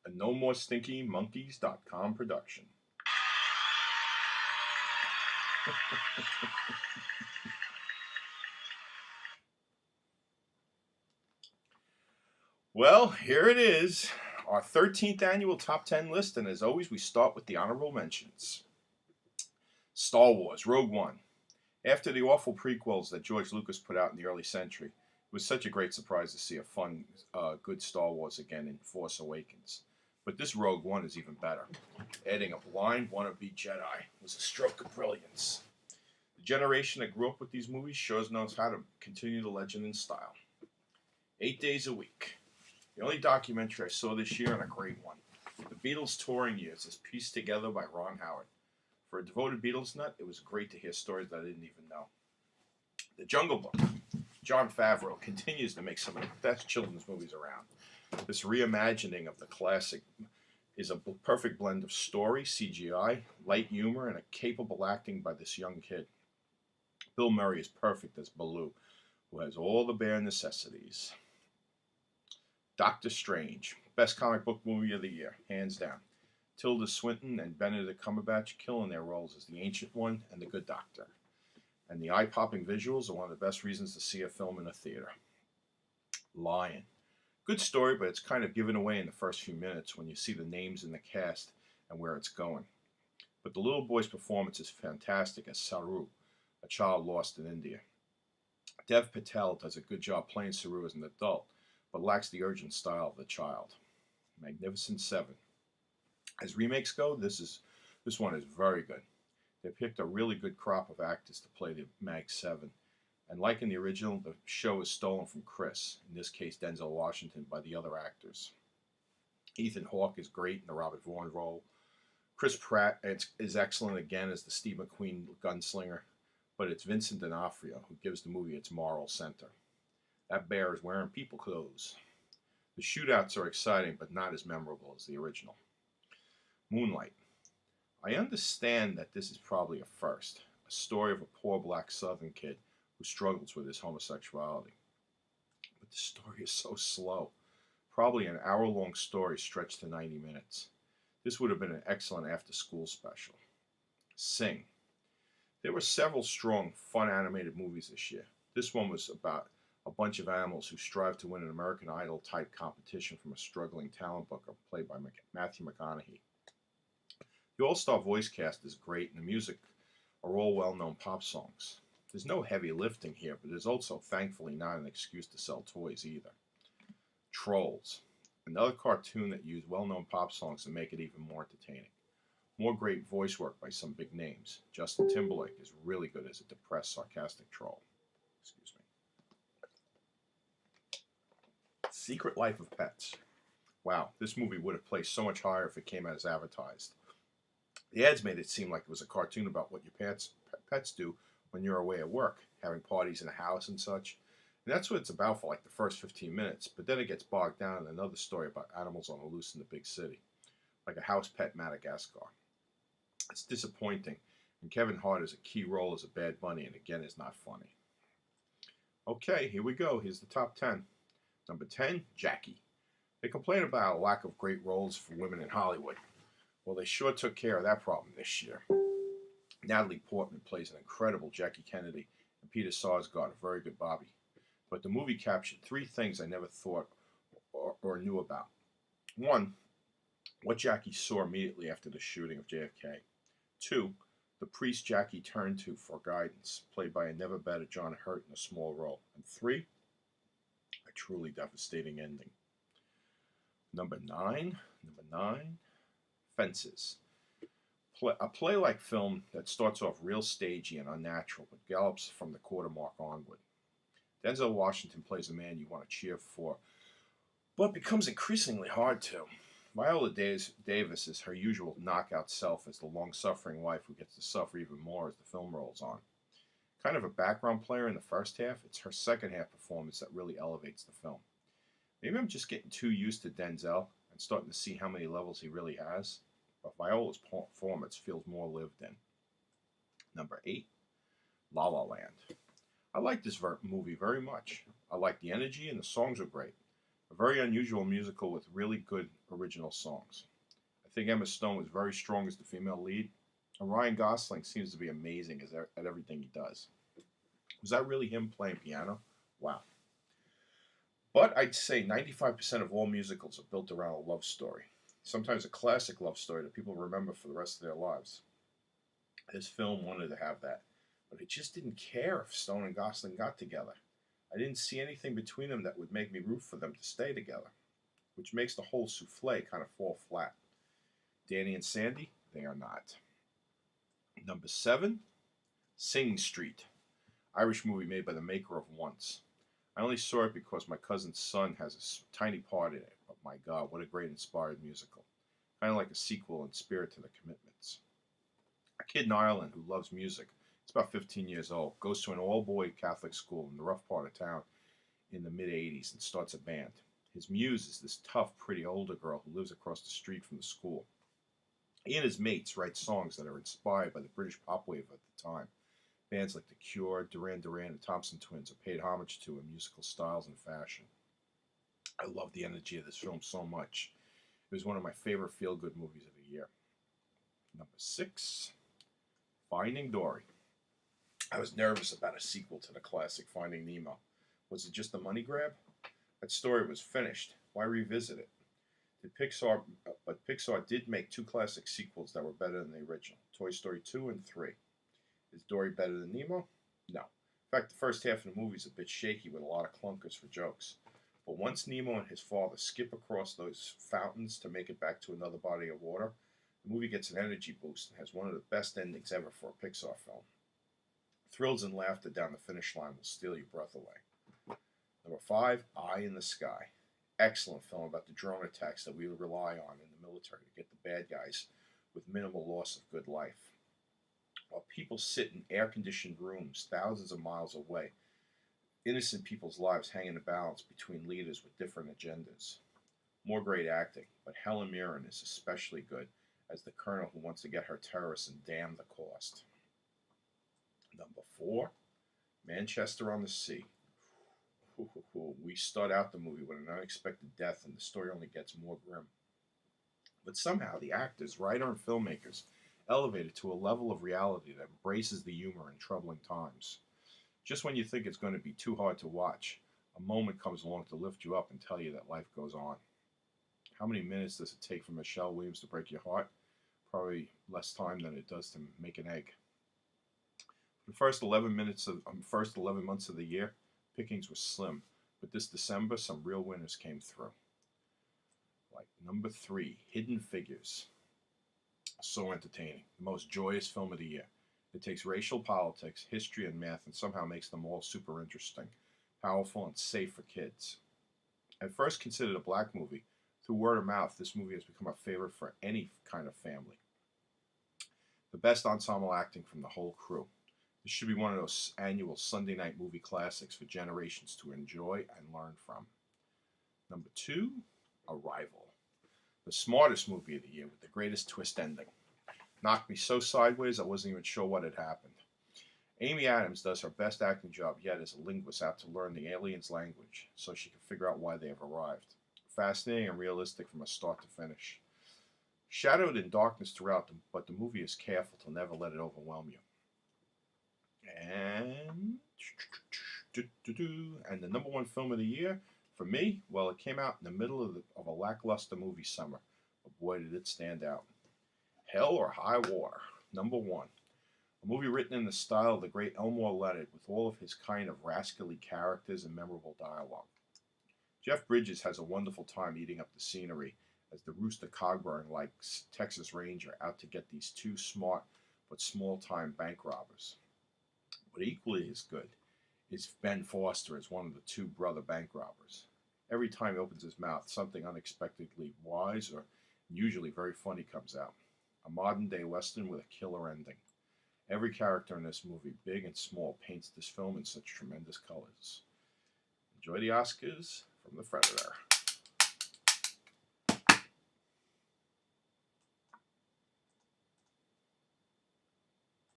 A No More Stinky Monkeys.com production. Well, here it is, our 13th annual top 10 list, and as always, we start with the honorable mentions. Star Wars Rogue One. After the awful prequels that George Lucas put out in the early century, it was such a great surprise to see a fun, good Star Wars again in Force Awakens. But this Rogue One is even better. Adding a blind wannabe Jedi was a stroke of brilliance. The generation that grew up with these movies sure knows how to continue the legend in style. 8 days a week. The only documentary I saw this year, and a great one. The Beatles' touring years is pieced together by Ron Howard. For a devoted Beatles nut, it was great to hear stories that I didn't even know. The Jungle Book. Jon Favreau continues to make some of the best children's movies around. This reimagining of the classic is a perfect blend of story, CGI, light humor, and a capable acting by this young kid. Bill Murray is perfect as Baloo, who has all the bare necessities. Doctor Strange, best comic book movie of the year, hands down. Tilda Swinton and Benedict Cumberbatch killing their roles as the Ancient One and the Good Doctor. And the eye-popping visuals are one of the best reasons to see a film in a theater. Lion. Good story, but it's kind of given away in the first few minutes when you see the names in the cast and where it's going. But the little boy's performance is fantastic as Saru, a child lost in India. Dev Patel does a good job playing Saru as an adult, but lacks the urgent style of the child. Magnificent Seven. As remakes go, this one is very good. They picked a really good crop of actors to play the Mag 7. And like in the original, the show is stolen from Chris, in this case Denzel Washington, by the other actors. Ethan Hawke is great in the Robert Vaughn role. Chris Pratt is excellent again as the Steve McQueen gunslinger, but it's Vincent D'Onofrio who gives the movie its moral center. That bear is wearing people clothes. The shootouts are exciting, but not as memorable as the original. Moonlight. I understand that this is probably a first, a story of a poor black Southern kid who struggles with his homosexuality. But the story is so slow. Probably an hour-long story stretched to 90 minutes. This would have been an excellent after-school special. Sing. There were several strong, fun animated movies this year. This one was about a bunch of animals who strive to win an American Idol-type competition from a struggling talent booker played by Matthew McConaughey. The all-star voice cast is great, and the music are all well-known pop songs. There's no heavy lifting here, but there's also, thankfully, not an excuse to sell toys either. Trolls. Another cartoon that used well-known pop songs to make it even more entertaining. More great voice work by some big names. Justin Timberlake is really good as a depressed, sarcastic troll. Excuse me. Secret Life of Pets. Wow, this movie would have placed so much higher if it came out as advertised. The ads made it seem like it was a cartoon about what your pets do when you're away at work, having parties in a house and such. And that's what it's about for like the first 15 minutes, but then it gets bogged down in another story about animals on the loose in the big city, like a house pet Madagascar. It's disappointing, and Kevin Hart has a key role as a bad bunny, and again is not funny. Okay, here we go. Here's the top 10. Number 10, Jackie. They complain about a lack of great roles for women in Hollywood. Well, they sure took care of that problem this year. Natalie Portman plays an incredible Jackie Kennedy, and Peter Sarsgaard a very good Bobby. But the movie captured three things I never thought or knew about. One, what Jackie saw immediately after the shooting of JFK. Two, the priest Jackie turned to for guidance, played by a never better John Hurt in a small role. And three, a truly devastating ending. Number nine, Fences. A play-like film that starts off real stagey and unnatural, but gallops from the quarter mark onward. Denzel Washington plays a man you want to cheer for, but becomes increasingly hard to. Viola Davis is her usual knockout self as the long-suffering wife who gets to suffer even more as the film rolls on. Kind of a background player in the first half, it's her second half performance that really elevates the film. Maybe I'm just getting too used to Denzel and starting to see how many levels he really has, but Viola's performance feels more lived in. Number 8, La La Land. I like this movie very much. I like the energy and the songs are great. A very unusual musical with really good original songs. I think Emma Stone was very strong as the female lead, and Ryan Gosling seems to be amazing at everything he does. Was that really him playing piano? Wow. But I'd say 95% of all musicals are built around a love story. Sometimes a classic love story that people remember for the rest of their lives. This film wanted to have that, but I just didn't care if Stone and Gosling got together. I didn't see anything between them that would make me root for them to stay together, which makes the whole souffle kind of fall flat. Danny and Sandy, they are not. Number 7, Sing Street, Irish movie made by the maker of Once. I only saw it because my cousin's son has a tiny part in it, but my God, what a great inspired musical. Kind of like a sequel in spirit to The Commitments. A kid in Ireland who loves music, he's about 15 years old, goes to an all-boy Catholic school in the rough part of town in the mid-80s and starts a band. His muse is this tough, pretty older girl who lives across the street from the school. He and his mates write songs that are inspired by the British pop wave at the time. Bands like The Cure, Duran Duran, and Thompson Twins are paid homage to in musical styles and fashion. I love the energy of this film so much. It was one of my favorite feel-good movies of the year. Number 6, Finding Dory. I was nervous about a sequel to the classic Finding Nemo. Was it just a money grab? That story was finished. Why revisit it? But Pixar did make 2 classic sequels that were better than the original, Toy Story 2 and 3. Is Dory better than Nemo? No. In fact, the first half of the movie is a bit shaky with a lot of clunkers for jokes. But once Nemo and his father skip across those fountains to make it back to another body of water, the movie gets an energy boost and has one of the best endings ever for a Pixar film. Thrills and laughter down the finish line will steal your breath away. Number 5, Eye in the Sky. Excellent film about the drone attacks that we rely on in the military to get the bad guys with minimal loss of good life. While people sit in air-conditioned rooms thousands of miles away, innocent people's lives hang in the balance between leaders with different agendas. More great acting, but Helen Mirren is especially good as the colonel who wants to get her terrorists and damn the cost. Number 4, Manchester on the Sea. We start out the movie with an unexpected death and the story only gets more grim. But somehow the actors, writer, and filmmakers elevate it to a level of reality that embraces the humor in troubling times. Just when you think it's going to be too hard to watch, a moment comes along to lift you up and tell you that life goes on. How many minutes does it take for Michelle Williams to break your heart? Probably less time than it does to make an egg. For the first 11 months of the year, pickings were slim, but this December some real winners came through. Like number 3, Hidden Figures. So entertaining. The most joyous film of the year. It takes racial politics, history, and math and somehow makes them all super interesting, powerful, and safe for kids. At first considered a black movie, through word of mouth, this movie has become a favorite for any kind of family. The best ensemble acting from the whole crew. This should be one of those annual Sunday night movie classics for generations to enjoy and learn from. Number 2, Arrival. The smartest movie of the year with the greatest twist ending. Knocked me so sideways I wasn't even sure what had happened. Amy Adams does her best acting job yet as a linguist out to learn the aliens' language so she can figure out why they have arrived. Fascinating and realistic from a start to finish. Shadowed in darkness throughout, but the movie is careful to never let it overwhelm you. And the number 1 film of the year for me, well, it came out in the middle of a lackluster movie summer, but boy did it stand out. Hell or High Water, number 1. A movie written in the style of the great Elmore Leonard with all of his kind of rascally characters and memorable dialogue. Jeff Bridges has a wonderful time eating up the scenery as the Rooster Cogburn-like Texas Ranger out to get these 2 smart but small-time bank robbers. But equally as good is Ben Foster as one of the 2 brother bank robbers. Every time he opens his mouth, something unexpectedly wise or usually very funny comes out. A modern-day Western with a killer ending. Every character in this movie, big and small, paints this film in such tremendous colors. Enjoy the Oscars from the Freditor.